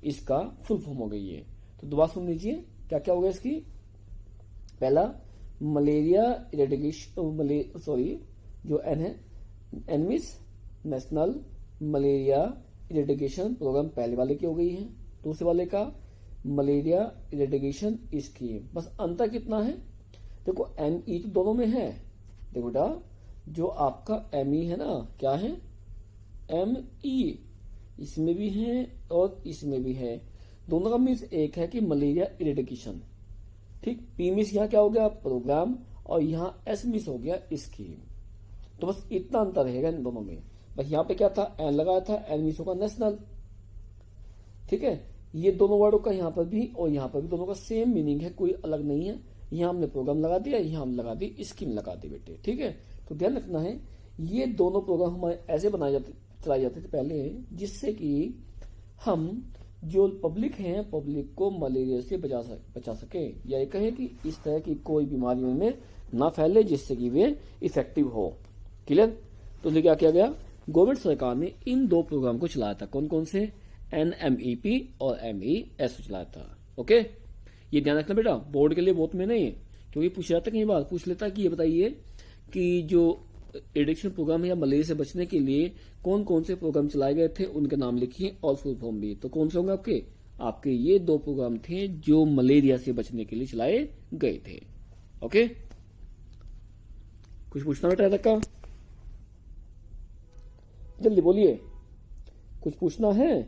इसका full form हो गई है। तो दोबारा सुन लीजिए क्या क्या हो गया इसकी। पहला मलेरिया इरेडिकेशन, जो एन है एनमिस नेशनल मलेरिया इरेडिकेशन प्रोग्राम पहले वाले की हो गई है। दूसरे वाले का मलेरिया इरेडिकेशन स्कीम। बस अंतर कितना है, देखो एमई तो दोनों में है। देखो बेटा जो आपका एमई है ना, क्या है एमई, इसमें भी है और इसमें भी है, दोनों का मीन्स एक है कि मलेरिया इरेडिकेशन। ठीक, पी मिस यहाँ क्या हो गया प्रोग्राम, और यहाँ एस मिस हो गया स्कीम। तो बस इतना अंतर रहेगा इन दोनों में। बस यहाँ पे क्या था एन लगाया था, एन मिस होगा नेशनल। ठीक है, ये दोनों वर्डों का यहाँ पर भी और यहाँ पर भी दोनों का सेम मीनिंग है, कोई अलग नहीं है। यहाँ हमने प्रोग्राम लगा दिया, यहाँ हम लगा दी स्कीम लगा दी बेटे। ठीक है, तो ध्यान रखना है ये दोनों प्रोग्राम हमारे ऐसे चलाए जाते थे पहले, जिससे कि हम जो पब्लिक है पब्लिक को मलेरिया से बचा सके, या ये कहे कि इस तरह की कोई बीमारी उनमें ना फैले जिससे कि वे इफेक्टिव हो। क्लियर। तो इसलिए क्या किया गया, गवर्नमेंट सरकार ने इन दो प्रोग्राम को चलाया था। कौन कौन से, NMEP और MES चलाया था। ओके, ये ध्यान रखना बेटा, बोर्ड के लिए बहुत में नहीं है, क्योंकि पूछ जाता कई बार पूछ लेता कि ये बताइए कि जो एडिक्शन प्रोग्राम है या मलेरिया से बचने के लिए कौन कौन से प्रोग्राम चलाए गए थे, उनके नाम लिखिए और फुल फॉर्म भी। तो कौन से होंगे आपके ये दो प्रोग्राम थे जो मलेरिया से बचने के लिए चलाए गए थे। ओके, कुछ पूछना बेटा तक का, जल्दी बोलिए, कुछ पूछना है।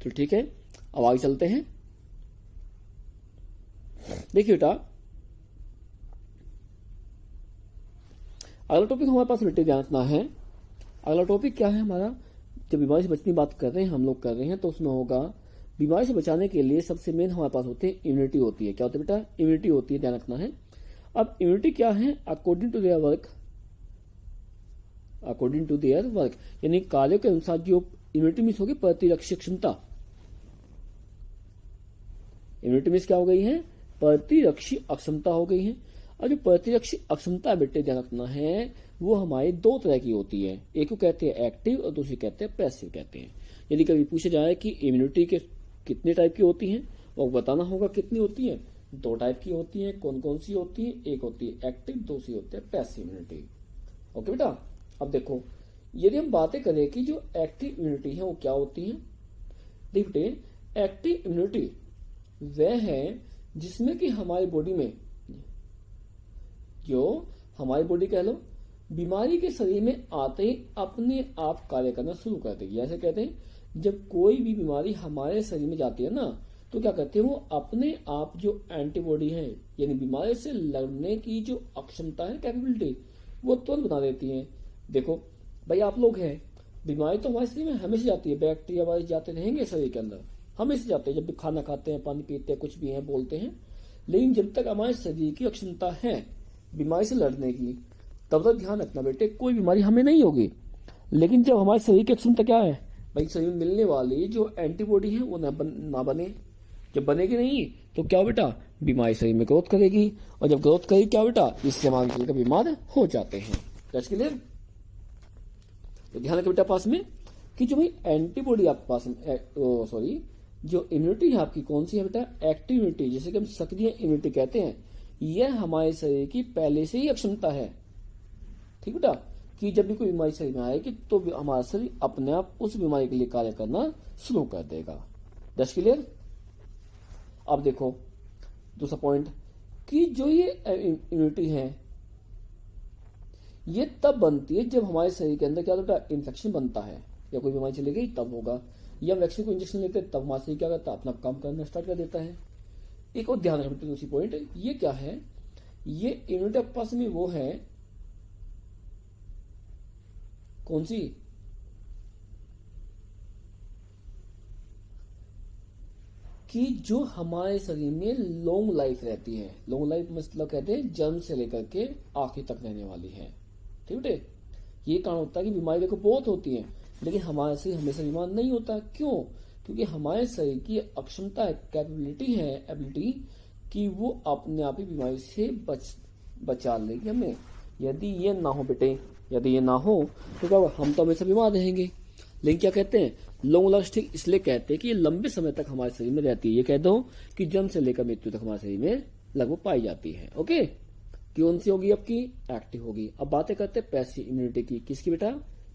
तो ठीक है, अब आगे चलते हैं। देखिए बेटा अगला टॉपिक हमारे पास बेटे ध्यान रखना है। अगला टॉपिक क्या है हमारा, जब बीमारी से बचने की बात कर रहे हैं हम लोग कर रहे हैं, तो उसमें होगा बीमारी से बचाने के लिए सबसे मेन हमारे पास होते हैं इम्यूनिटी होती है। क्या होती है बेटा, इम्यूनिटी होती है, ध्यान रखना है। अब इम्यूनिटी क्या है, अकॉर्डिंग टू देयर वर्क, यानी कार्यों के अनुसार जो इम्यूनिटी मीन्स होगी प्रतिरक्षी क्षमता। इम्यूनिटी मीन्स क्या हो गई है, प्रतिरक्षी अक्षमता हो गई है। और जो प्रतिरक्षी अक्षमता बेटे ध्यान रखना है, वो हमारी दो तरह की होती है, एक को कहते हैं एक्टिव और दूसरी कहते हैं पैसिव कहते हैं। यदि कभी पूछा जाए कि इम्यूनिटी के कितने टाइप की होती हैं, और बताना होगा कितनी होती है, दो टाइप की होती है। कौन कौन सी होती है, एक होती है एक्टिव, दूसरी होती है पैसिव इम्यूनिटी। ओके बेटा, अब देखो यदि हम बातें करें कि जो एक्टिव इम्यूनिटी है वो क्या होती है, देखिए एक्टिव इम्यूनिटी वह है जिसमें कि हमारी बॉडी में, जो हमारी बॉडी कह लो, बीमारी के शरीर में आते ही अपने आप कार्य करना शुरू कर देगी। ऐसे कहते हैं जब कोई भी बीमारी हमारे शरीर में जाती है ना, तो क्या करते हैं वो अपने आप जो एंटीबॉडी है, यानी बीमारी से लड़ने की जो अक्षमता है, कैपेबिलिटी, वो तुरंत बना देती है। देखो भाई आप लोग हैं, बीमारी तो हमारे शरीर में हमेशा जाती है, बैक्टीरिया वाइज जाते रहेंगे शरीर के अंदर, हमेशा जाते हैं, जब भी खाना खाते हैं, पानी पीते हैं, कुछ भी है बोलते हैं। लेकिन जब तक हमारे शरीर की अक्षमता है बीमारी से लड़ने की, तब तक ध्यान रखना बेटे कोई बीमारी हमें नहीं होगी। लेकिन जब हमारे शरीर की अक्षमता क्या है भाई, शरीर में मिलने वाली जो एंटीबॉडी है वो ना बने, जब बनेगी नहीं तो क्या बेटा, बीमारी शरीर में ग्रोथ करेगी, और जब ग्रोथ करेगी क्या बेटा, इससे हमारे शरीर का बीमार हो जाते हैं। क्लियर। तो ध्यान रखो बेटा पास में कि जो भाई एंटीबॉडी आपके पास जो इम्यूनिटी है आपकी कौन सी है बेटा, एक्टिव इम्यूनिटी, जिसे कि हम सक्रिय इम्यूनिटी कहते हैं। यह हमारे शरीर की पहले से ही अक्षमता है, ठीक बेटा, कि जब भी कोई बीमारी शरीर में आएगी तो हमारा शरीर अपने आप उस बीमारी के लिए कार्य करना शुरू कर देगा। That's clear. अब देखो दूसरा पॉइंट कि जो ये इम्यूनिटी है ये तब बनती है जब हमारे शरीर के अंदर क्या बेटा इन्फेक्शन बनता है, या कोई बीमारी चली गई तब होगा, या वैक्सीन को इंजेक्शन लेते तब हमारा शरीर क्या करता है, अपना काम करना स्टार्ट कर देता है। एक और ध्यान रखना दूसरी पॉइंट, ये क्या है, ये इम्यूनिटी आपके पास में वो है कौन सी, कि जो हमारे शरीर में लॉन्ग लाइफ रहती है। लॉन्ग लाइफ मतलब कहते हैं जन्म से लेकर के आखिर तक रहने वाली है, ठीक है। ये कारण होता है कि बीमारी देखो बहुत होती है, लेकिन हमारे शरीर हमेशा बीमार नहीं होता। क्यों, क्योंकि हमारे शरीर की अक्षमता है, कैपेबिलिटी है, एबिलिटी, कि वो अपने आप ही बीमारी से बचा लेगी हमें। यदि ये ना हो बेटे, यदि ये ना हो तो क्या होगा, हम तो हमेशा बीमार रहेंगे। लेकिन क्या कहते हैं, लॉन्ग लास्टिंग इसलिए कहते हैं कि ये लंबे समय तक हमारे शरीर में रहती है। ये कह दो कि जन्म से लेकर मृत्यु तक हमारे शरीर में लगभग पाई जाती है। ओके, कौन सी होगी आपकी, एक्टिव होगी। अब बातें करते हैं पैसिव इम्यूनिटी की। किसकी बेटा,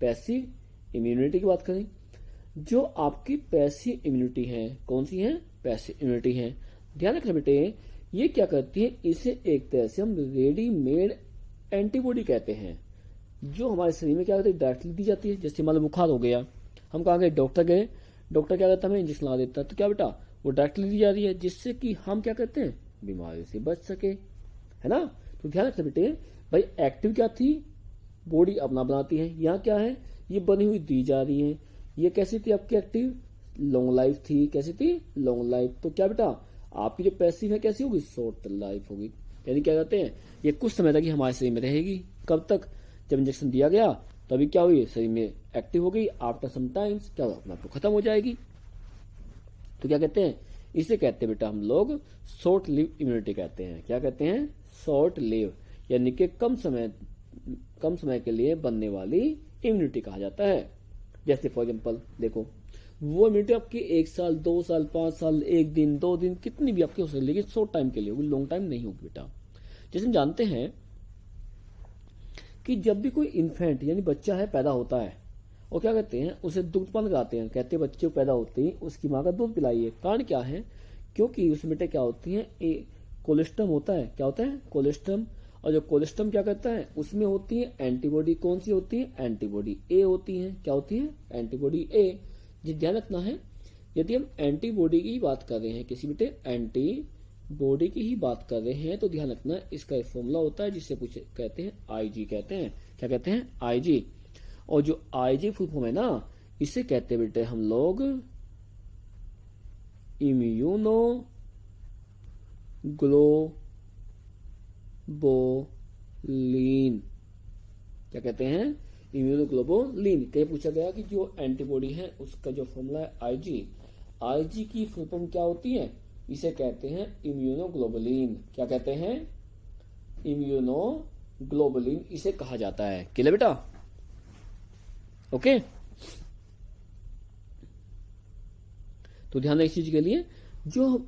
पैसिव इम्यूनिटी की बात करें। जो आपकी पैसिव इम्यूनिटी है, कौन सी है, पैसिव इम्यूनिटी है। ध्यान रखना बेटे, ये क्या करती है, इसे एक तरह से हम रेडीमेड एंटीबॉडी कहते हैं, जो हमारे शरीर में क्या करती है, डायरेक्टली दी जाती है। जैसे मान लो बुखार हो गया, हम कहाँ गए, डॉक्टर गए, डॉक्टर क्या करता है, हमें इंजेक्शन लगा देता है, तो क्या बेटा वो डायरेक्टली दी जा रही है, जिससे कि हम क्या करते हैं, बीमारी से बच सके, है ना। तो ध्यान रखना बेटे, भाई एक्टिव क्या थी, बॉडी अपना बनाती है, यहाँ क्या है, ये बनी हुई दी जा रही है। ये कैसी थी आपकी एक्टिव, लॉन्ग लाइफ थी। कैसी थी, लॉन्ग लाइफ। तो क्या बेटा आपकी जो पैसिव है कैसी होगी, शॉर्ट लाइफ होगी। यानी क्या कहते हैं, ये कुछ समय तक ही हमारे शरीर में रहेगी। कब तक, जब इंजेक्शन दिया गया तभी क्या हुई, शरीर में एक्टिव हो गई। आफ्टर सम टाइम्स क्या अपना तो खत्म हो जाएगी। तो क्या कहते हैं, इसे कहते हैं बेटा हम लोग शॉर्ट लिव इम्यूनिटी कहते हैं। क्या कहते हैं, शॉर्ट लिव, यानी कि कम समय के लिए बनने वाली इम्यूनिटी कहा जाता है। जैसे फॉर एग्जाम्पल देखो, वो इम्यूनिटी आपकी 1 साल 2 साल 5 साल 1 दिन 2 दिन कितनी भी आपकी हो सकती है, लेकिन शॉर्ट टाइम के लिए होगी, लॉन्ग टाइम नहीं होगी बेटा। जैसे हम जानते हैं कि जब भी कोई इन्फेंट यानी बच्चा है पैदा होता है, और क्या कहते हैं, उसे दुग्धपान कराते हैं। कहते हैं बच्चे को पैदा होते ही उसकी माँ का दूध पिलाइए। कारण क्या है, क्योंकि उसमें बेटे क्या होती है, कोलेस्ट्रम होता है। क्या होता है, कोलेस्ट्रम। और जो कोलेस्ट्रम क्या करता है, उसमें होती है एंटीबॉडी। कौन सी होती है, एंटीबॉडी ए होती है। क्या होती है, एंटीबॉडी ए। जी ध्यान रखना है, यदि हम एंटीबॉडी की बात कर रहे हैं, किसी बेटे एंटीबॉडी की ही बात कर रहे हैं, तो ध्यान रखना इसका एक फॉर्मूला होता है जिससे कहते हैं आईजी कहते हैं। क्या कहते हैं, आईजी। और जो आईजी फुल फॉर्म है ना, इसे कहते हैं बेटे हम लोग इम्यूनोग्लोबुलिन। क्या कहते हैं, इम्यूनोग्लोबुलिन। कहीं पूछा गया कि जो एंटीबॉडी है उसका जो फॉर्मूला है आईजी, आईजी की फुल फॉर्म क्या होती है, इसे कहते हैं इम्यूनोग्लोबुलिन। क्या कहते हैं, इम्यूनोग्लोबुलिन इसे कहा जाता है। क्लियर बेटा, ओके। तो ध्यान इस चीज के लिए, जो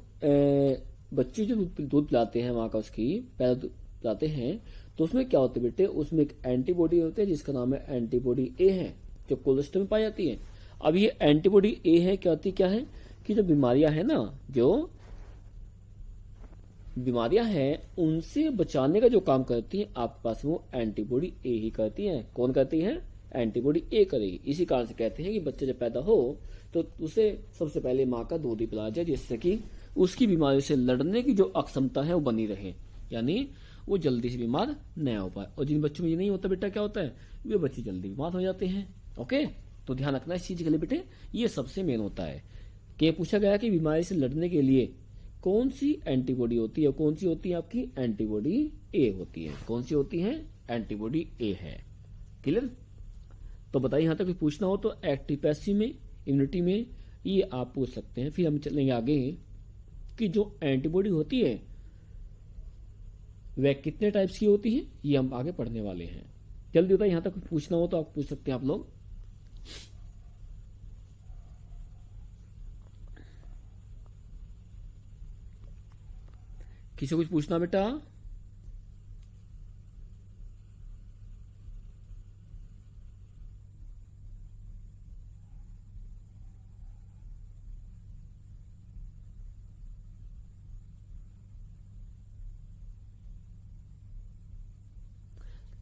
बच्चे जो दूध पिलाते हैं, माँ का उसकी पहला दूध पिलाते हैं, तो उसमें क्या होता है बेटे, उसमें एक एंटीबॉडी होती है जिसका नाम है एंटीबॉडी ए है, जो कोलेस्ट्रॉल में पाई जाती है। अब ये एंटीबॉडी ए है, क्या होती क्या है, कि जो बीमारियां है ना, जो बीमारियां हैं उनसे बचाने का जो काम करती है आपके पास, वो एंटीबॉडी ए ही करती है। कौन करती है, एंटीबॉडी ए करेगी। इसी कारण से कहते हैं कि बच्चे जब पैदा हो तो उसे सबसे पहले माँ का दूध ही पिलाया जाए, जिससे कि उसकी बीमारी से लड़ने की जो अक्षमता है वो बनी रहे, यानी वो जल्दी से बीमार न हो पाए। और जिन बच्चों में ये नहीं होता बेटा, क्या होता है, वे बच्चे जल्दी बीमार हो जाते हैं। ओके, तो ध्यान रखना इस चीज के लिए बेटे, ये सबसे मेन होता है। कि पूछा गया कि बीमारी से लड़ने के लिए कौन सी एंटीबॉडी होती है, कौन सी होती है आपकी, एंटीबॉडी ए होती है। कौन सी होती है, एंटीबॉडी ए है। क्लियर। तो बताइए, यहां तक कुछ पूछना हो तो एक्टिव पैसिव में, इम्यूनिटी में, ये आप पूछ सकते हैं। फिर हम चलेंगे आगे कि जो एंटीबॉडी होती है वह कितने टाइप्स की होती है, ये हम आगे पढ़ने वाले हैं। जल्दी बताइए, यहां तक कुछ पूछना हो तो आप पूछ सकते हैं आप लोग। किसी को कुछ पूछना बेटा,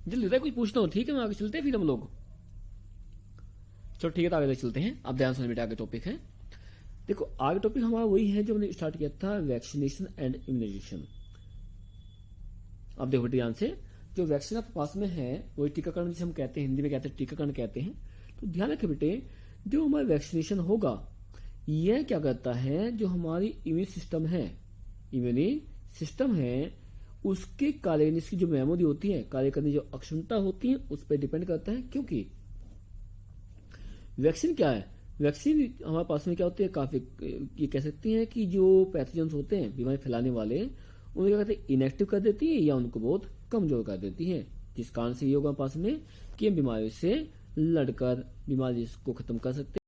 जल्दी बताइए, कुछ पूछना हो। ठीक है, हम आगे चलते हैं फिर हम लोग। चलो ठीक है, तो आगे चलते हैं। अब ध्यान सुनिए बेटा, आगे टॉपिक है, देखो आगे टॉपिक हमारा वही है जो हमने स्टार्ट किया था, वैक्सीनेशन एंड इम्यूनाइजेशन। अब देखो बेटे ध्यान से, जो वैक्सीन आपके पास में है वही टीकाकरण, जिसे हम कहते हैं, हिंदी में कहते हैं टीकाकरण कहते हैं। तो ध्यान रखें बेटे, जो हमारा वैक्सीनेशन होगा यह क्या करता है, जो हमारी इम्यून सिस्टम है उसके कार्य करने की जो मेमोरी होती है, कार्य करने की जो अक्षमता होती है, उस पर डिपेंड करता है। क्योंकि वैक्सीन क्या है, वैक्सीन हमारे पास में क्या होती है, काफी ये कह सकते हैं कि जो पैथोजेंस होते हैं बीमारी फैलाने वाले, उन्हें क्या कहते हैं, इनएक्टिव कर देती है या उनको बहुत कमजोर कर देती है। जिस कारण से योग पास में कि हम बीमारियों से लड़कर बीमारी को खत्म कर सकते हैं।